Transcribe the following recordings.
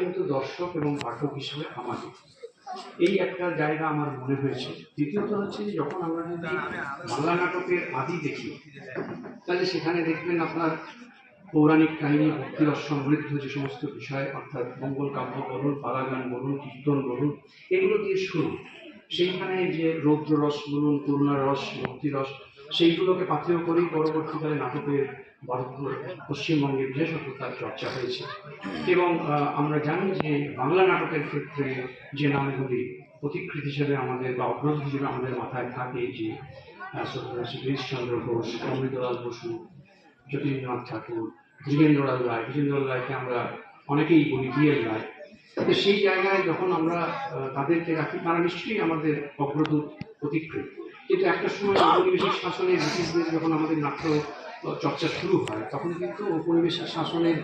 কিন্তু দর্শক এবং পাঠক হিসেবে আমাদের এই একটা জায়গা আমার মনে হয়েছে। দ্বিতীয়ত হচ্ছে যে যখন আমরা যদি বাংলা নাটকের আদি দেখি, তাহলে সেখানে দেখবেন আপনার পৌরাণিক কাহিনী, ভক্তিরস সমৃদ্ধ যে সমস্ত বিষয়, অর্থাৎ মঙ্গল কাব্য বলুন, পালাগান বলুন, কীর্তন বলুন, এগুলো দিয়ে শুরু। সেইখানে যে রৌদ্ররস বলুন, করুণার রস, ভক্তিরস, সেইগুলোকে পাথেয় করেই পরবর্তীকালে নাটকের পশ্চিমবঙ্গে বিশেষত তার চর্চা হয়েছে। এবং আমরা জানি যে বাংলা নাটকের ক্ষেত্রে যে নামগুলি পথিকৃৎ হিসেবে আমাদের বা অগ্রজ হিসেবে আমাদের মাথায় থাকে, যে গিরিশচন্দ্র ঘোষ, অমৃতলাল বসু, জ্যোতিরিন্দ্রনাথ ঠাকুর, দ্বিজেন্দ্রলাল রায়, দ্বিজেন্দ্রলাল রায়কে আমরা অনেকেই বলি ডিএল রায়। তো সেই জায়গায় যখন আমরা তাদেরকে রাখি, তারা নিশ্চয়ই আমাদের অগ্রদূত, পথিকৃৎ। কিন্তু একটা সময় ঔপনিবেশিক শাসনে ব্রিটিশদের যখন আমাদের নাট্য চর্চা শুরু হয়, তখন কিন্তু ঔপনিবেশিক শাসনের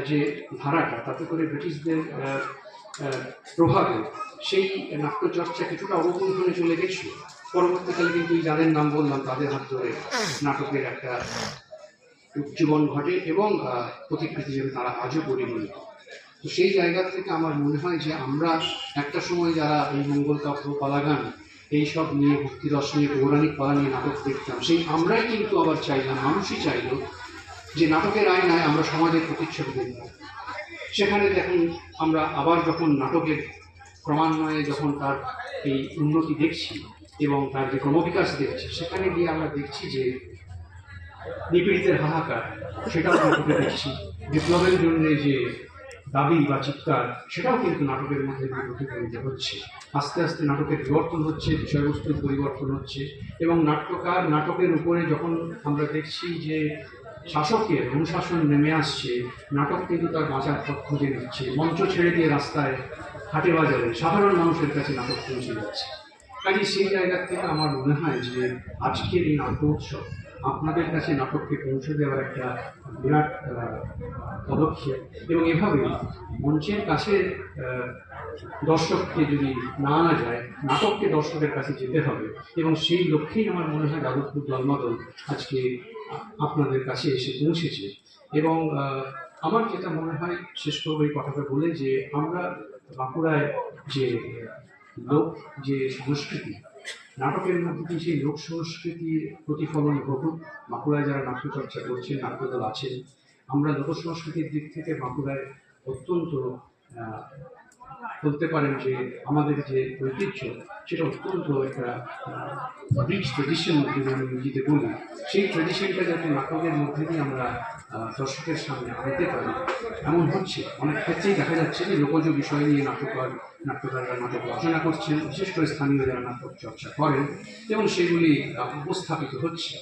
যে ধারাটা, তাতে করে ব্রিটিশদের প্রভাবে সেই নাট্যচর্চা কিছুটা অবগুণ্ঠনে চলে গেছিল। পরবর্তীকালে কিন্তু যাদের নাম বললাম, তাদের হাত ধরে নাটকের একটা উজ্জীবন ঘটে এবং পথিকৃৎ হিসেবে তারা আজও পরিগণিত। তো সেই জায়গা থেকে আমার মনে হয় যে আমরা একটা সময় যারা এই মঙ্গল কাব্য, পালাগান, এইসব নিয়ে, ভক্তিরস নিয়ে, পৌরাণিক পালা নিয়ে নাটক দেখতাম, সেই আমরাই কিন্তু আবার চাইলাম, মানুষই চাইল যে নাটকের আয়নায় আমরা সমাজের প্রতিচ্ছবি দেখব। সেখানে দেখুন, আমরা আবার যখন নাটকের ক্রমান্বয়ে যখন তার এই উন্নতি দেখছি এবং তার যে ক্রমবিকাশ দেখছি, সেখানে গিয়ে আমরা দেখছি যে নিপীড়িতের হাহাকার, সেটাও নাটকে দেখছি। বিপ্লবের জন্য যে দাবি বা চিৎকার, সেটাও কিন্তু নাটকের মধ্যে দিয়ে প্রতিফলিত হচ্ছে। আস্তে আস্তে নাটকের বিবর্তন হচ্ছে, বিষয়বস্তুর পরিবর্তন হচ্ছে, এবং নাট্যকার নাটকের উপরে যখন আমরা দেখছি যে শাসকের অনুশাসন নেমে আসছে, নাটক কিন্তু তার বাঁচার পথ খুঁজে নিচ্ছে। মঞ্চ ছেড়ে দিয়ে রাস্তায়, হাটে বাজারে সাধারণ মানুষের কাছে নাটক পৌঁছে যাচ্ছে। কাজে সেই জায়গা থেকে আমার মনে হয় যে আজকের এই নাট্য উৎসব আপনাদের কাছে নাটককে পৌঁছে দেওয়ার একটা বিরাট পদক্ষেপ। এবং এভাবে মঞ্চের কাছে দর্শককে যদি না আনা যায়, নাটককে দর্শকের কাছে যেতে হবে। এবং সেই লক্ষ্যেই আমার মনে হয় যাদবপুর দলমাদল আজকে আপনাদের কাছে এসে পৌঁছেছে। এবং আমার যেটা মনে হয়, শেষ করবো এই কথাটা বলে, যে আমরা বাঁকুড়ায় যে যে সংস্কৃতি, নাটকের মধ্যে দিয়ে সেই লোক সংস্কৃতির প্রতিফলন ঘটুক। বাঁকুড়ায় যারা নাট্যচর্চা করছেন, নাট্যদল আছেন, আমরা লোক সংস্কৃতির দিক থেকে বাঁকুড়ায় অত্যন্ত বলতে পারেন যে আমাদের যে ঐতিহ্য, সেটা অত্যন্ত একটা রিচ ট্রেডিশন যদি আমি নিজেতে বলি। সেই ট্রেডিশনটা যাতে নাটকের মধ্যে দিয়ে আমরা দর্শকের সামনে আনতে পারি, এমন হচ্ছে। অনেক ক্ষেত্রেই দেখা যাচ্ছে যে লোকজ বিষয় নিয়ে নাট্যকাররা নাটক রচনা করছেন, বিশেষ করে স্থানীয় যারা নাটক চর্চা করেন, এবং সেগুলি উপস্থাপিত হচ্ছে।